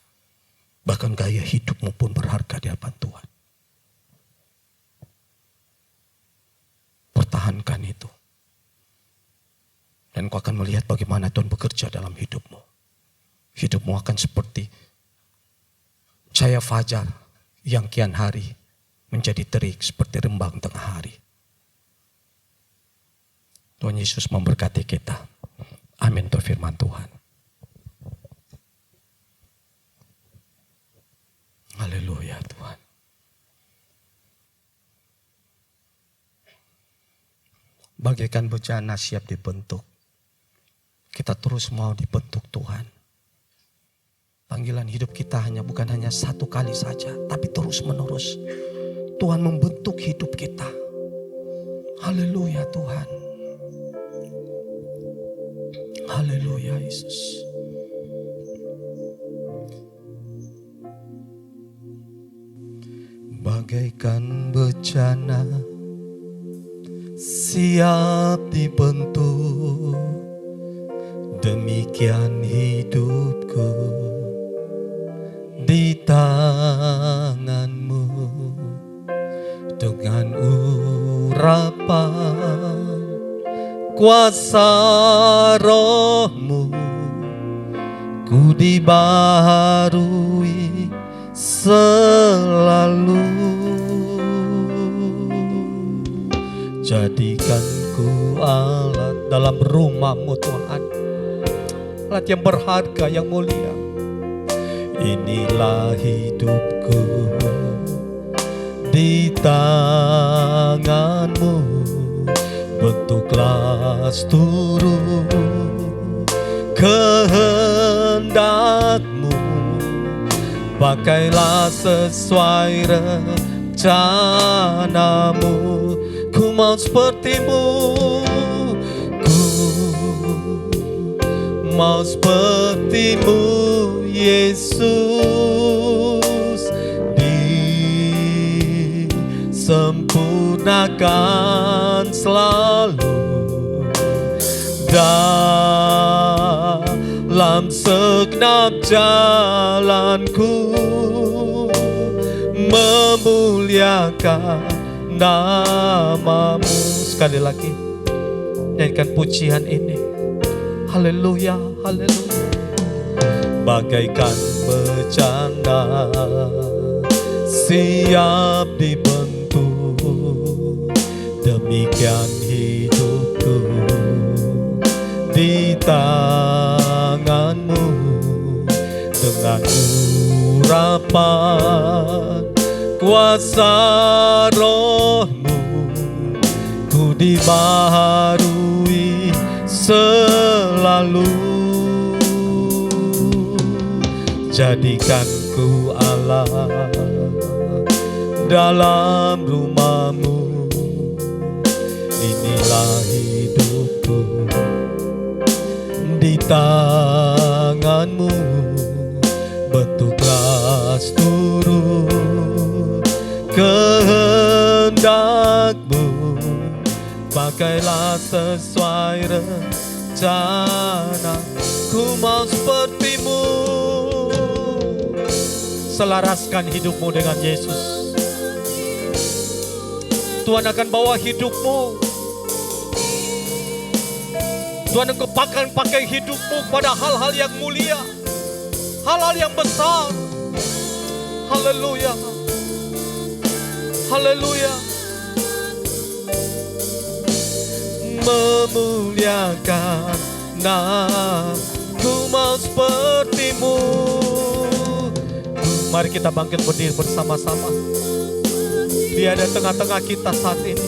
Bahkan gaya hidupmu pun berharga di hadapan Tuhan. Pertahankan itu. Dan kau akan melihat bagaimana Tuhan bekerja dalam hidupmu. Hidupmu akan seperti cahaya fajar yang kian hari menjadi terik seperti rembang tengah hari. Tuhan Yesus memberkati kita. Amin untuk firman Tuhan. Haleluya Tuhan. Bagaikan bejana siap dibentuk. Kita terus mau dibentuk Tuhan. Panggilan hidup kita bukan hanya satu kali saja, tapi terus menerus. Tuhan membentuk hidup kita. Haleluya Tuhan. Haleluya Yesus. Bagaikan bejana siap dibentuk, demikian hidupku di tanganmu. kuasa rohmu ku dibaharui selalu. Jadikan ku alat dalam rumah-Mu Tuhan, alat yang berharga, yang mulia. Inilah hidupku di tangan-Mu, bentuklah seluruh kehendak-Mu, pakailah sesuai rencana-Mu. Ku mau seperti-Mu, ku mau seperti-Mu Yesus, disempurnakan selalu dalam segenap jalanku, memuliakan nama-Mu. Sekali lagi nyanyikan pujian ini. Haleluya, haleluya. Bagaikan bercanda siap dibentuk, demikian hidupku di tangan-Mu. Dengan urapan kuasa roh-Mu ku dibaharui selalu. Jadikan ku Allah dalam rumah-Mu. Inilah hidupku di tangan-Mu, bentuklah seluruh kehendak-Mu, pakailah sesuai rencana. Ku mau seperti-Mu. Selaraskan hidupmu dengan Yesus. Tuhan akan bawa hidupmu. Tuhan akan pakai hidupmu pada hal-hal yang mulia, hal-hal yang besar. Haleluya, haleluya. Memuliakan ku mau seperti-Mu. Mari kita bangkit berdiri bersama-sama. Dia ada tengah-tengah kita saat ini.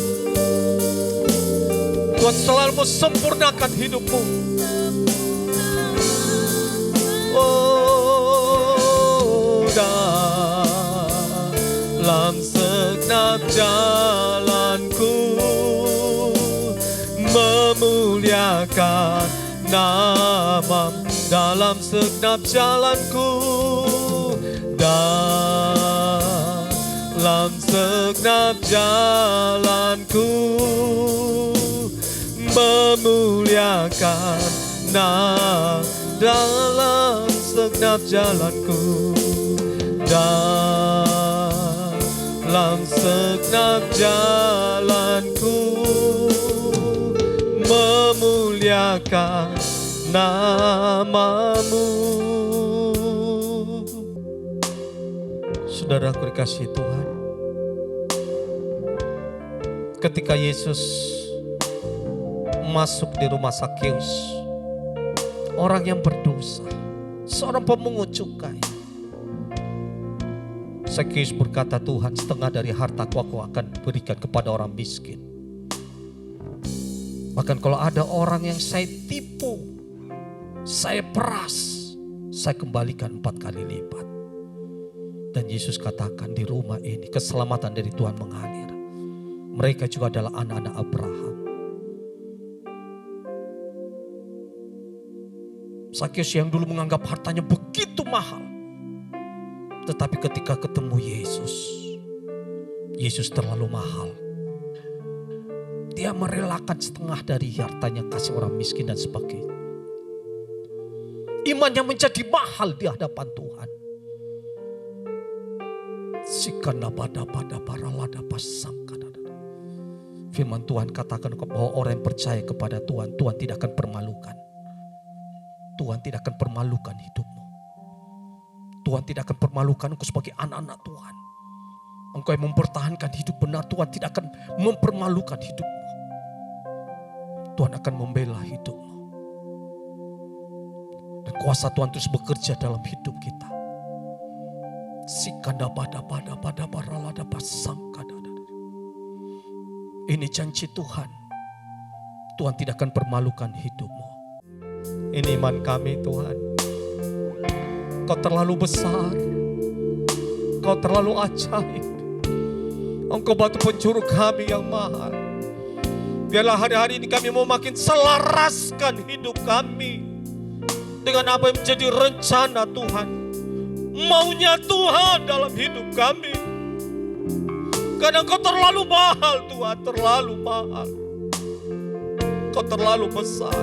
Tuhan selalu sempurnakan hidupmu. Oh, dalam segenap jalanku, memuliakan nama-Mu. Dalam segenap jalanku, dalam segenap jalanku, memuliakan nama. Dalam segenap jalanku, dalam segenap jalanku, memuliakan nama-Mu. Saudaraku dikasihi Tuhan, ketika Yesus masuk di rumah Sakeus, orang yang berdosa, seorang pemungut cukai, Sakeus berkata, Tuhan, setengah dari hartaku aku akan berikan kepada orang miskin. Bahkan kalau ada orang yang saya tipu, saya peras, saya kembalikan 4 kali lipat. Dan Yesus katakan, di rumah ini keselamatan dari Tuhan mengalir. Mereka juga adalah anak-anak Abraham. Sakeus yang dulu menganggap hartanya begitu mahal, tetapi ketika ketemu Yesus, Yesus terlalu mahal. Dia merelakan setengah dari hartanya kasih orang miskin dan sebagainya. Imannya menjadi mahal di hadapan Tuhan. firman Tuhan katakan bahwa orang yang percaya kepada Tuhan, Tuhan tidak akan permalukan. Tuhan tidak akan permalukan hidupmu. Tuhan tidak akan permalukan engkau sebagai anak-anak Tuhan. Engkau yang mempertahankan hidup benar, Tuhan tidak akan mempermalukan hidupmu. Tuhan akan membela hidupmu. Dan kuasa Tuhan terus bekerja dalam hidup kita. Sikanda pada baralada pasangkada. Ini janji Tuhan. Tuhan tidak akan permalukan hidupmu. Ini iman kami Tuhan. Kau terlalu besar. Kau terlalu ajaib. Engkau batu penjuru kami yang mahal. Biarlah hari-hari ini kami mau makin selaraskan hidup kami dengan apa yang menjadi rencana Tuhan. Maunya Tuhan dalam hidup kami. Karena Kau terlalu mahal Tuhan, terlalu mahal. Kau terlalu besar.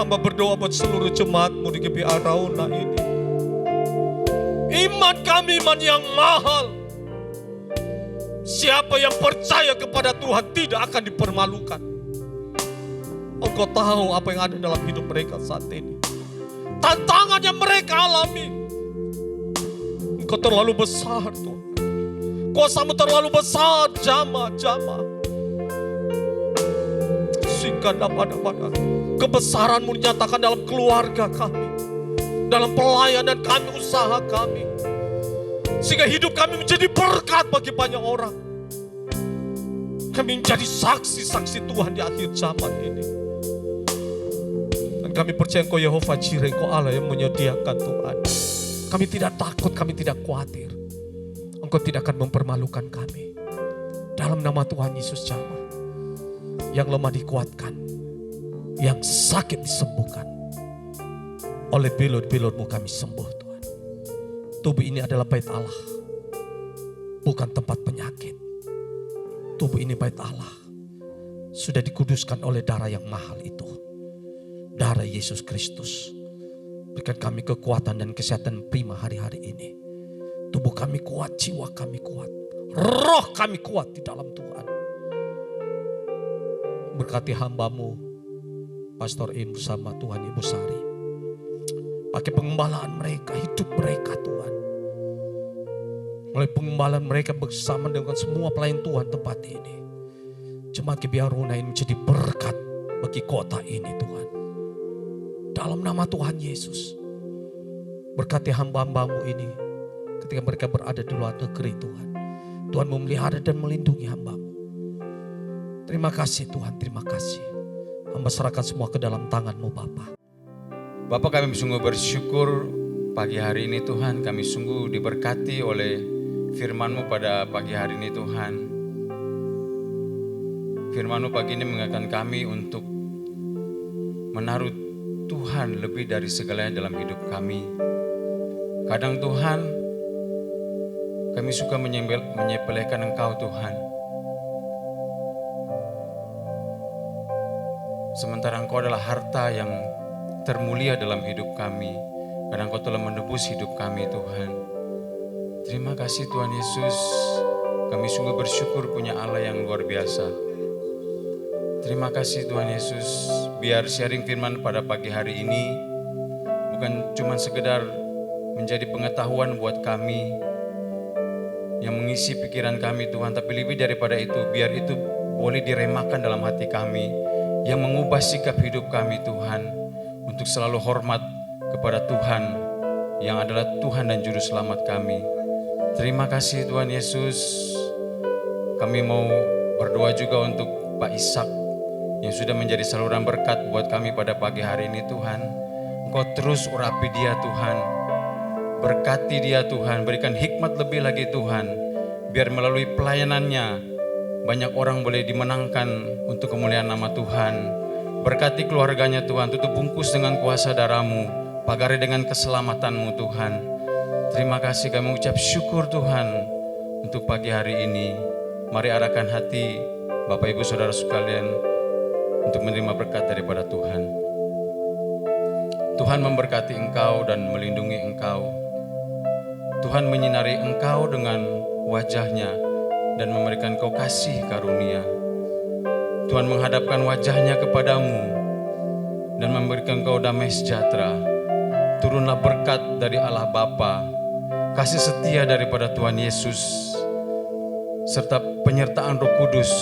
Hamba berdoa buat seluruh jemaat-Mu di GBA Rauna ini. Iman kami iman yang mahal. Siapa yang percaya kepada Tuhan tidak akan dipermalukan. Engkau tahu apa yang ada dalam hidup mereka saat ini. Tantangan yang mereka alami. Engkau terlalu besar Tuhan. Kuasa-Mu terlalu besar. Jama. Sikanda pada. Kebesaran-Mu dinyatakan dalam keluarga kami. Dalam pelayanan kami, usaha kami. Sehingga hidup kami menjadi berkat bagi banyak orang. Kami menjadi saksi-saksi Tuhan di akhir zaman ini. Dan kami percaya Engkau Yehova Jireh, Engkau Allah yang menyediakan Tuhan. Kami tidak takut, kami tidak khawatir. Engkau tidak akan mempermalukan kami. Dalam nama Tuhan Yesus Jama. Yang lemah dikuatkan. Yang sakit disembuhkan. Oleh bilur-bilur-Mu kami sembuh Tuhan. Tubuh ini adalah bait Allah. Bukan tempat penyakit. Tubuh ini bait Allah. Sudah dikuduskan oleh darah yang mahal itu. Darah Yesus Kristus. Berikan kami kekuatan dan kesehatan prima hari-hari ini. Tubuh kami kuat, jiwa kami kuat. Roh kami kuat di dalam Tuhan. Berkati hamba-Mu, Pastor Im bersama Tuhan Ibu Sari. Pakai pengembalaan mereka, hidup mereka Tuhan. Oleh pengembalaan mereka bersama dengan semua pelayan Tuhan tempat ini. Jemaat GBA Rauna ini menjadi berkat bagi kota ini Tuhan. Dalam nama Tuhan Yesus. Berkati hamba-hamba-Mu ini. Ketika mereka berada di luar negeri Tuhan. Tuhan memelihara dan melindungi hamba-Mu. Terima kasih Tuhan, terima kasih. Hamba serahkan semua ke dalam tangan-Mu Bapa. Bapak, kami sungguh bersyukur pagi hari ini Tuhan. Kami sungguh diberkati oleh firman-Mu pada pagi hari ini Tuhan. Firman-Mu pagi ini mengingatkan kami untuk menaruh Tuhan lebih dari segalanya dalam hidup kami. Kadang Tuhan, kami suka menyepelekan Engkau Tuhan. Sementara Engkau adalah harta yang termulia dalam hidup kami. Karena Engkau telah menebus hidup kami Tuhan. Terima kasih Tuhan Yesus. Kami sungguh bersyukur punya Allah yang luar biasa. Terima kasih Tuhan Yesus. Biar sharing firman pada pagi hari ini bukan cuma sekedar menjadi pengetahuan buat kami yang mengisi pikiran kami Tuhan. Tapi lebih daripada itu, biar itu boleh diremakan dalam hati kami. Yang mengubah sikap hidup kami Tuhan. Untuk selalu hormat kepada Tuhan yang adalah Tuhan dan Juru Selamat kami. Terima kasih Tuhan Yesus. Kami mau berdoa juga untuk Pak Ishak yang sudah menjadi saluran berkat buat kami pada pagi hari ini Tuhan. Engkau terus urapi dia Tuhan. Berkati dia Tuhan. Berikan hikmat lebih lagi Tuhan. Biar melalui pelayanannya banyak orang boleh dimenangkan untuk kemuliaan nama Tuhan. Berkati keluarganya Tuhan, tutup bungkus dengan kuasa darah-Mu, pagari dengan keselamatan-Mu Tuhan. Terima kasih, kami mengucap syukur Tuhan untuk pagi hari ini. Mari arahkan hati Bapak Ibu Saudara sekalian untuk menerima berkat daripada Tuhan. Tuhan memberkati engkau dan melindungi engkau. Tuhan menyinari engkau dengan wajah-Nya dan memberikan Kau kasih karunia. Tuhan menghadapkan wajahnya kepadamu dan memberikan Kau damai sejahtera. Turunlah berkat dari Allah Bapa, kasih setia daripada Tuhan Yesus, serta penyertaan Roh Kudus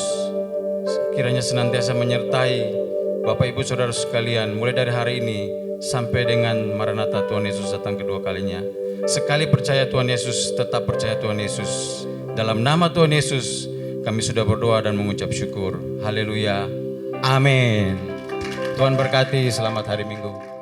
kiranya senantiasa menyertai Bapak Ibu Saudara sekalian mulai dari hari ini sampai dengan Maranatha Tuhan Yesus datang kedua kalinya. Sekali percaya Tuhan Yesus, tetap percaya Tuhan Yesus. Dalam nama Tuhan Yesus kami sudah berdoa dan mengucap syukur. Haleluya. Amin. Tuhan berkati, selamat hari Minggu.